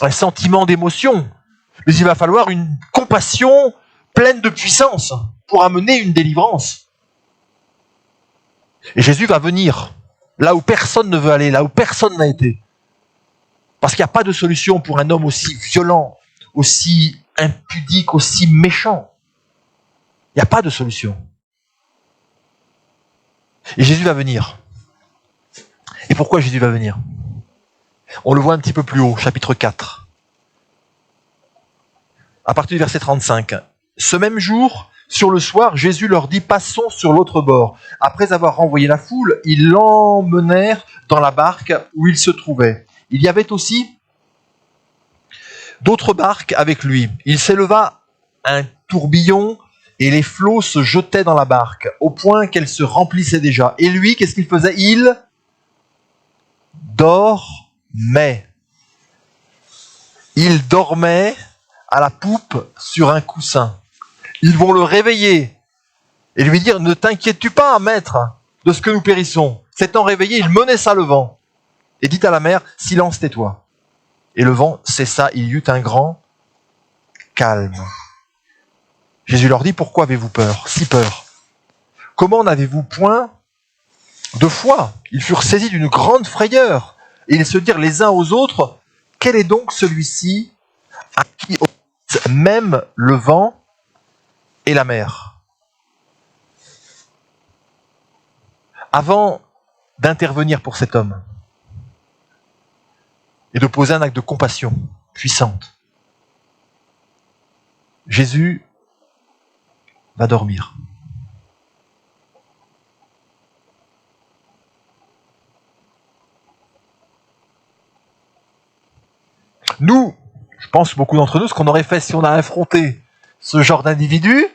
un sentiment d'émotion, mais il va falloir une compassion pleine de puissance pour amener une délivrance. Et Jésus va venir là où personne ne veut aller, là où personne n'a été. Parce qu'il n'y a pas de solution pour un homme aussi violent, aussi impudique, aussi méchant. Il n'y a pas de solution. Et Jésus va venir. Et pourquoi Jésus va venir? On le voit un petit peu plus haut, chapitre 4. À partir du verset 35. Ce même jour, sur le soir, Jésus leur dit « Passons sur l'autre bord ». Après avoir renvoyé la foule, ils l'emmenèrent dans la barque où il se trouvait. Il y avait aussi d'autres barques avec lui. Il s'éleva un tourbillon et les flots se jetaient dans la barque, au point qu'elle se remplissait déjà. Et lui, qu'est-ce qu'il faisait? Il dormait. Il dormait à la poupe sur un coussin. Ils vont le réveiller et lui dire « Ne t'inquiètes-tu pas, maître, de ce que nous périssons ?» S'étant réveillé, il menaça le vent et dit à la mer « Silence, tais-toi ». Et le vent cessa, il y eut un grand calme. Jésus leur dit « Pourquoi avez-vous peur, si peur? Comment n'avez-vous point de foi ?» Ils furent saisis d'une grande frayeur et ils se dirent les uns aux autres « Quel est donc celui-ci à qui obéissent même le vent et la mer ?» Avant d'intervenir pour cet homme et de poser un acte de compassion puissante, Jésus va dormir. Nous, je pense beaucoup d'entre nous, ce qu'on aurait fait si on a affronté ce genre d'individu,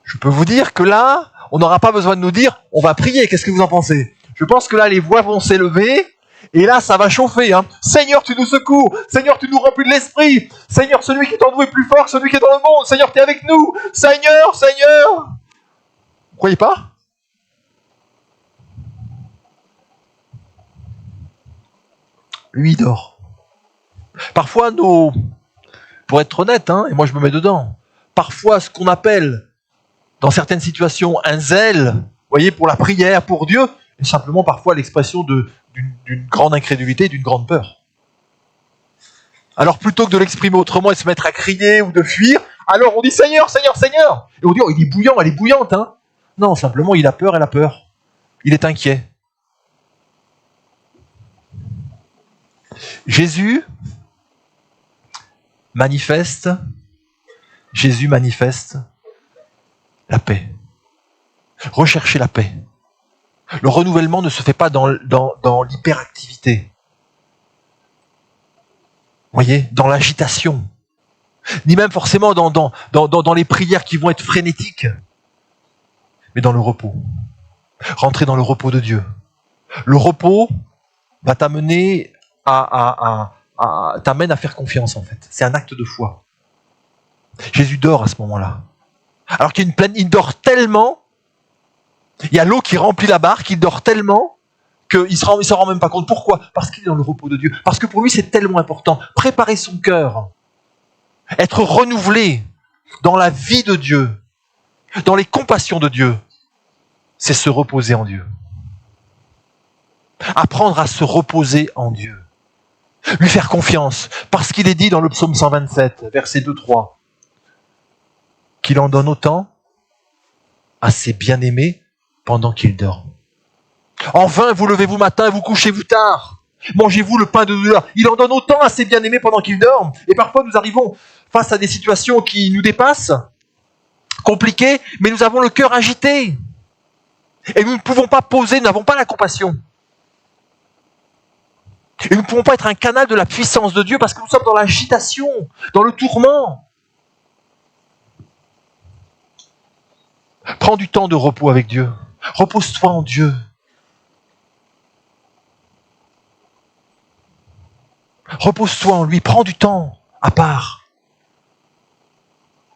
je peux vous dire que là, on n'aura pas besoin de nous dire « on va prier », qu'est-ce que vous en pensez? Je pense que là, les voix vont s'élever, et là, ça va chauffer. Hein. Seigneur, tu nous secours. Seigneur, tu nous remplis de l'esprit. Seigneur, celui qui est en nous est plus fort que celui qui est dans le monde. Seigneur, tu es avec nous. Seigneur, Seigneur. Vous croyez pas? Lui, il dort. Parfois, pour être honnête, et moi je me mets dedans, parfois ce qu'on appelle, dans certaines situations, un zèle, vous voyez, pour la prière, pour Dieu, est simplement parfois l'expression d'une grande incrédulité, d'une grande peur. Alors plutôt que de l'exprimer autrement et se mettre à crier ou de fuir, alors on dit Seigneur, Seigneur, Seigneur. Et on dit, oh, il est bouillant, elle est bouillante. Hein. Non, simplement il a peur, elle a peur. Il est inquiet. Jésus manifeste la paix. Recherchez la paix. Le renouvellement ne se fait pas dans l'hyperactivité. Vous voyez, dans l'agitation. Ni même forcément dans les prières qui vont être frénétiques. Mais dans le repos. Rentrer dans le repos de Dieu. Le repos va t'amener t'amène à faire confiance en fait. C'est un acte de foi. Jésus dort à ce moment-là. Alors qu'il y a une plaine, il dort tellement, il y a l'eau qui remplit la barque, il dort tellement qu'il ne s'en rend même pas compte. Pourquoi? Parce qu'il est dans le repos de Dieu. Parce que pour lui c'est tellement important. Préparer son cœur, être renouvelé dans la vie de Dieu, dans les compassions de Dieu, c'est se reposer en Dieu. Apprendre à se reposer en Dieu. Lui faire confiance, parce qu'il est dit dans le psaume 127, verset 2-3, qu'il en donne autant à ses bien-aimés pendant qu'ils dorment. Enfin, vous levez-vous matin, vous couchez-vous tard. Mangez-vous le pain de douleur. Il en donne autant à ses bien-aimés pendant qu'ils dorment. Et parfois, nous arrivons face à des situations qui nous dépassent, compliquées, mais nous avons le cœur agité. Et nous ne pouvons pas poser, nous n'avons pas la compassion. Et nous ne pouvons pas être un canal de la puissance de Dieu parce que nous sommes dans l'agitation, dans le tourment. Prends du temps de repos avec Dieu. Repose-toi en Dieu. Repose-toi en lui. Prends du temps à part.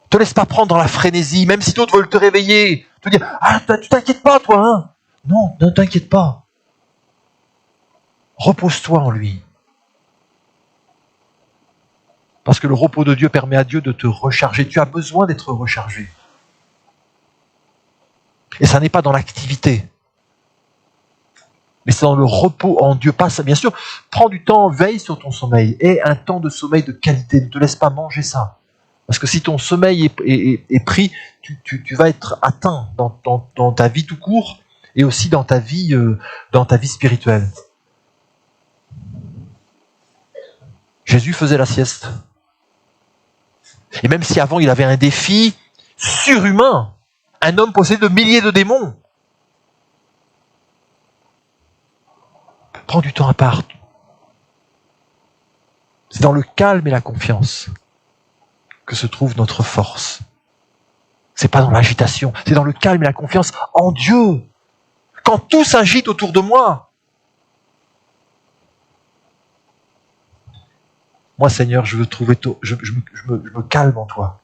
Ne te laisse pas prendre dans la frénésie, même si d'autres veulent te réveiller. Te dire, ah, tu t'inquiètes pas, toi, hein? Non, ne t'inquiète pas. Repose-toi en lui. Parce que le repos de Dieu permet à Dieu de te recharger. Tu as besoin d'être rechargé. Et ça n'est pas dans l'activité. Mais c'est dans le repos en Dieu. Passe, bien sûr, prends du temps, veille sur ton sommeil. Et un temps de sommeil de qualité. Ne te laisse pas manger ça. Parce que si ton sommeil est pris, tu vas être atteint dans ta vie tout court et aussi dans ta vie spirituelle. Jésus faisait la sieste. Et même si avant il avait un défi surhumain, un homme possédé de milliers de démons, prends du temps à part. C'est dans le calme et la confiance que se trouve notre force. C'est pas dans l'agitation, c'est dans le calme et la confiance en Dieu. Quand tout s'agite autour de moi, moi Seigneur, je veux trouver, je me calme en toi.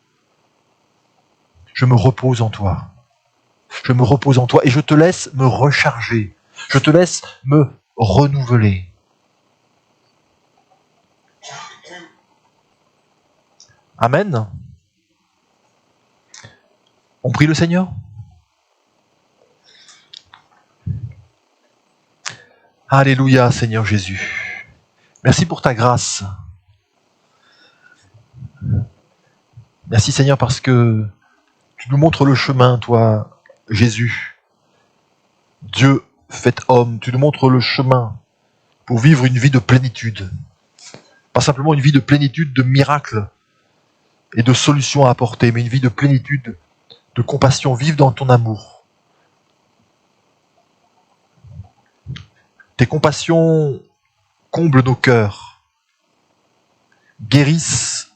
Je me repose en toi. Je me repose en toi et je te laisse me recharger. Je te laisse me renouveler. Amen. On prie le Seigneur. Alléluia, Seigneur Jésus. Merci pour ta grâce. Merci Seigneur parce que tu nous montres le chemin, toi, Jésus. Dieu fait homme, tu nous montres le chemin pour vivre une vie de plénitude. Pas simplement une vie de plénitude de miracles et de solutions à apporter, mais une vie de plénitude, de compassion. Vive dans ton amour. Tes compassions comblent nos cœurs, guérissent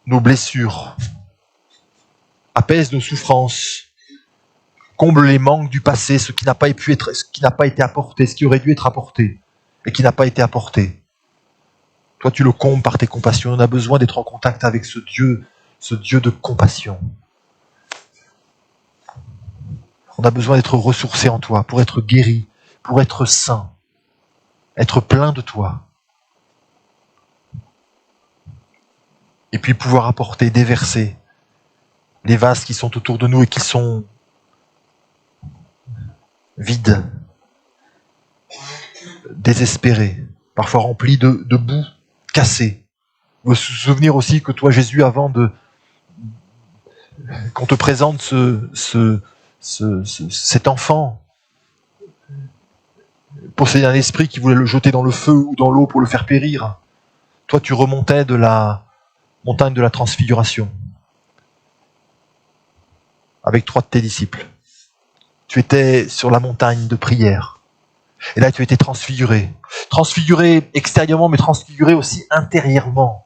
nos blessures, apaisent nos souffrances, comblent les manques du passé, ce qui n'a pas été apporté, ce qui aurait dû être apporté et qui n'a pas été apporté. Toi, tu le combles par tes compassions. On a besoin d'être en contact avec ce Dieu de compassion. On a besoin d'être ressourcé en toi pour être guéri, pour être saint, être plein de toi. Et puis pouvoir apporter, déverser les vases qui sont autour de nous et qui sont vides, désespérés, parfois remplis de boue, cassés. Vous vous souvenir aussi que toi, Jésus, avant qu'on te présente cet enfant possédait un esprit qui voulait le jeter dans le feu ou dans l'eau pour le faire périr. Toi, tu remontais de la montagne de la transfiguration avec 3 de tes disciples. Tu étais sur la montagne de prière. Et là, tu étais transfiguré. Transfiguré extérieurement, mais transfiguré aussi intérieurement.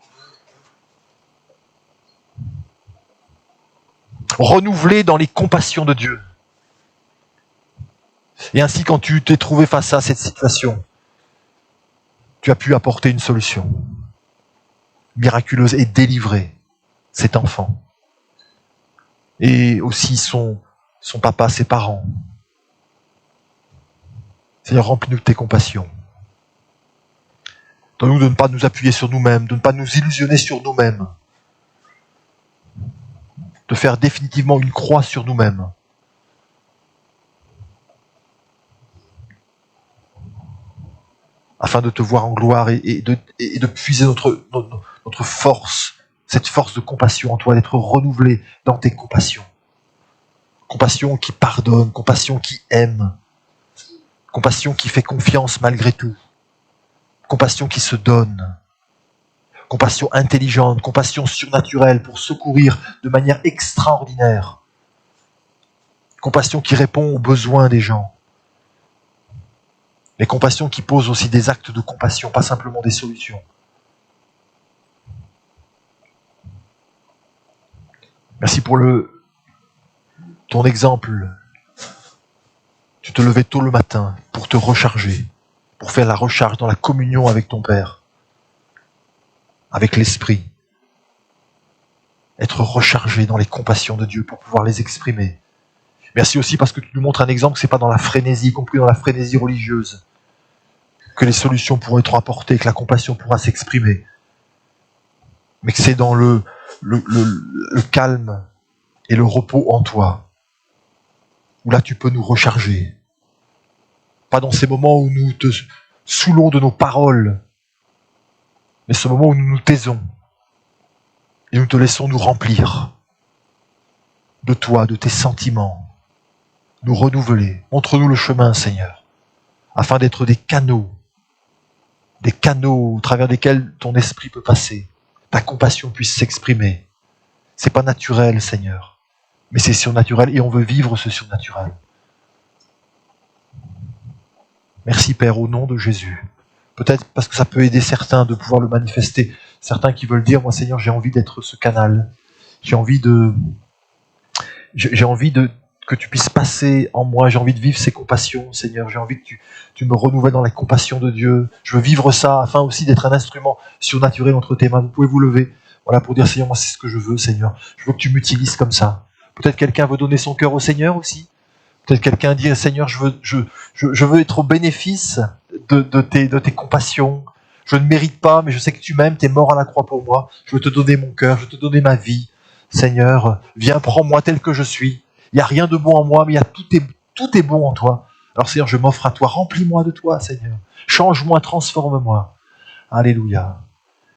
Renouvelé dans les compassions de Dieu. Et ainsi, quand tu t'es trouvé face à cette situation, tu as pu apporter une solution miraculeuse et délivrer cet enfant. Et aussi son papa, ses parents. Seigneur, remplis-nous de tes compassions. Donne-nous de ne pas nous appuyer sur nous-mêmes, de ne pas nous illusionner sur nous-mêmes. De faire définitivement une croix sur nous-mêmes. Afin de te voir en gloire et de puiser notre force, cette force de compassion en toi, d'être renouvelé dans tes compassions. Compassion qui pardonne, compassion qui aime, compassion qui fait confiance malgré tout, compassion qui se donne, compassion intelligente, compassion surnaturelle pour secourir de manière extraordinaire, compassion qui répond aux besoins des gens, mais compassion qui pose aussi des actes de compassion, pas simplement des solutions. Merci pour ton exemple. Tu te levais tôt le matin pour te recharger, pour faire la recharge dans la communion avec ton Père, avec l'Esprit. Être rechargé dans les compassions de Dieu pour pouvoir les exprimer. Merci aussi parce que tu nous montres un exemple que ce n'est pas dans la frénésie, y compris dans la frénésie religieuse, que les solutions pourront être apportées, que la compassion pourra s'exprimer. Mais que c'est dans le calme et le repos en toi, où là tu peux nous recharger pas dans ces moments où nous te saoulons de nos paroles, mais ce moment où nous nous taisons et nous te laissons nous remplir de toi, de tes sentiments, nous renouveler. Montre-nous le chemin, Seigneur, afin d'être des canaux au travers desquels ton esprit peut passer, ta compassion puisse s'exprimer. C'est pas naturel, Seigneur, mais c'est surnaturel et on veut vivre ce surnaturel. Merci, Père, au nom de Jésus. Peut-être parce que ça peut aider certains de pouvoir le manifester. Certains qui veulent dire, moi, Seigneur, j'ai envie d'être ce canal. J'ai envie que tu puisses passer en moi. J'ai envie de vivre ces compassions, Seigneur. J'ai envie que tu me renouvelles dans la compassion de Dieu. Je veux vivre ça afin aussi d'être un instrument surnaturel entre tes mains. Vous pouvez vous lever. Voilà, pour dire, Seigneur, moi, c'est ce que je veux, Seigneur. Je veux que tu m'utilises comme ça. Peut-être quelqu'un veut donner son cœur au Seigneur aussi. Peut-être quelqu'un dit, Seigneur, je veux être au bénéfice de tes compassions. Je ne mérite pas, mais je sais que tu m'aimes, tu es mort à la croix pour moi. Je veux te donner mon cœur, je veux te donner ma vie. Seigneur, viens, prends-moi tel que je suis. Il n'y a rien de bon en moi, mais tout est bon en toi. Alors Seigneur, je m'offre à toi. Remplis-moi de toi, Seigneur. Change-moi, transforme-moi. Alléluia.